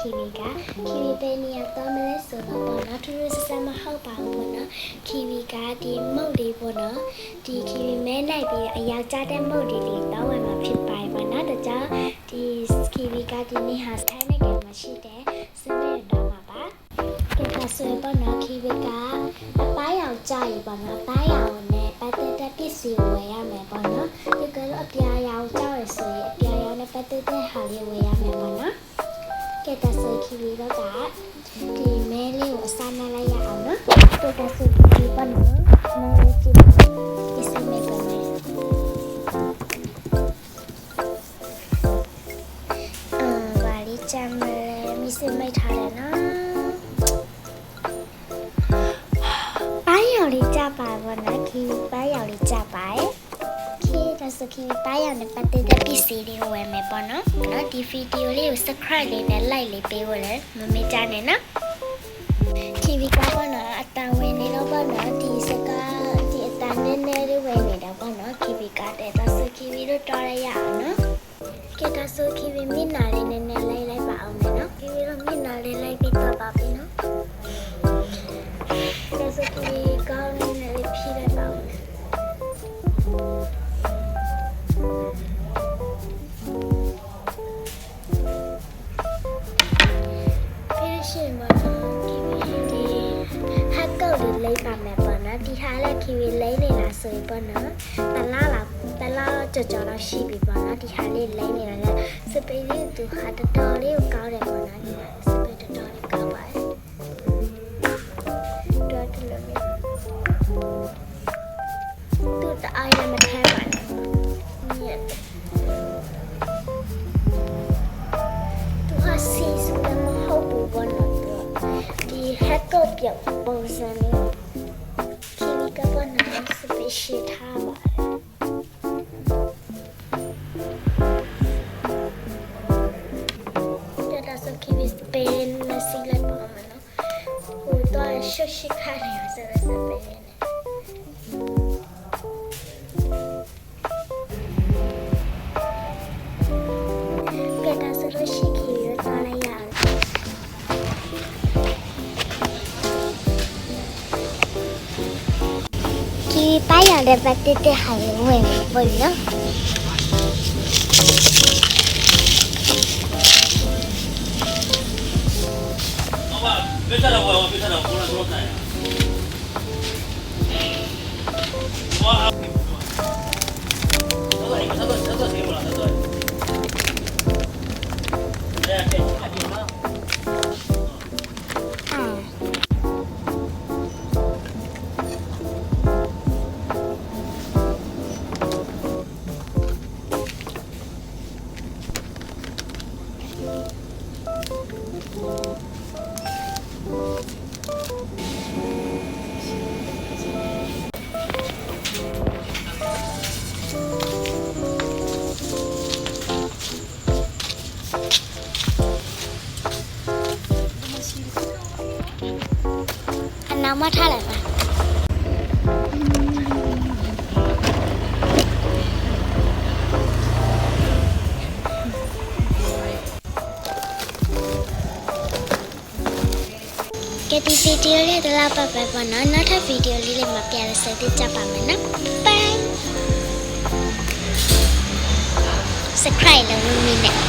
kiwi က kiwi ပဲနေရာတော့မလဲဆိုတော့ပေါ့နော်ထူးထူးဆန်းဆန်းမဟုတ်ပါဘူးပေါ့နော် kiwi ကဒီမုတ်လေးပေါ့နော်ဒီ kiwi မဲလိုက်ပြီးအယောက်ကျတဲ့မုတ်လေးတော့ဝင်မှာဖြစ်ပါတယ်ပေါ့နော်ဒါကြောင့်ဒီ kiwi ကဒီနေ့ဟာထိုင်းနိုင်ငံမှာရှိတဲ့စပယ်တော့မှာပါဒီကဆိုပေါ့နော် kiwi ကအပိုင်းအောင်ကြရပေါ့နော်အပိုင်းအောင်နဲ့ပတ်သက်တဲ့ပစ္စည်းဝယ်ရမယ်ပေါ့နော်ဒီကတော့အပြာရောင်ကြောက်ရဆိုရင်အပြာရောင်နဲ့ပတ်သက်တဲ့ဟာလေးဝယ်ရမယ်ပေါ့နော်ကဲဒါဆို kiwi တော့ကဒီမဲလေးကိုအစားနဲ့လိုက်ရအောင်နော်ဒီကဆို kiwi ပေါ့နော်မဲလေးကြည့်ဒီစမဲပေါ့နော်ဘာလေးချမ်းလဲမစ်စမိတ်ထားတယ်နော်လေးကြပါဘောနော် kiwi ပိုင်းရောင်လေးကြပါရဲ့ okay ဒါဆို kiwi ပိုင်းရောင်နဲ့ပတ်သက်တဲ့ပစ္စည်းတွေဝယ်မယ်ပေါ့နော်ဒီဗီဒီယိုလေးကို subscribe လေးနဲ့ like လေးပေးဖို့လည်းမမေ့ကြနဲ့နော် kiwi ကပေါ့နော်အတန်ဝင်နေတော့ပေါ့နော်ဒီစကားဒီအတန်နဲ့နဲ့လေးဝယ်နေတာပေါ့နော် kiwi ကတဲ့ဒါဆို kiwi တို့တော်ရရအောင်နော်ကဲဒါဆို kiwi မျက်နှာလေးနဲ့နဲ့လိုက်ပါအောင်နော် kiwi တို့မျက်နှာလေးလိုက်ပြီးတော့ပါပြီနော်ဒါဆို kiwi ကောင်းနေလေးဖြည့်လိုက်ပါဦးရှင်မနော် kiwi ဒီဟက်ကောက်လေးလိမ့်ပါမယ်ပေါ့နော်ဒီဟာလည်း kiwi လိမ့်နေတာဆိုရင်ပေါ့နော်တလားကြော်တော့ရှိပြီပေါ့နော်ဒီဟာလေးလိမ့်နေတာလည်းစပိန်လေးသူဟာတော်တော်လေးကိုကောင်းတယ်ပေါ့နော်ဒီစပိန်တော်တော်လေးကောင်းပါတယ်တော်တယ်လို့သူတအားရမထဲပါနဲ့ညက်သူဟာစီစကမဟုတ်ဘူးပေါ့နော်ဒီဟက်ကော့ပြောက်ပုံစံလေး kiwi ကပေါ့နော်စပိန်ရှိထားပါတယ်ဒါဆို kiwi စပိန်နဲ့စီလိုက်ပါမယ်နော်ဟိုတော့ရှုပ်ရှိခါနေရစပိန်နဲ့kiwi ပိုင်းရောင်တဲ့ပတ်သက်တဲ့ဟာလေးဝင်ပြီပေါ့နော်别看到我，别看到我，我看呀。哇！他说谁不了？他说。哎，别看你了。နောက်မှထားလိုက်ပါကဲဒီဗီဒီယိုလေးတော့လောက်ပါပဲပေါ့နော်နောက်ထပ်ဗီဒီယိုလေးတွေမှာပြန်ဆက်တွေ့ကြပါမယ်နော် bye subscribe လုပ်လို့မင်းနဲ့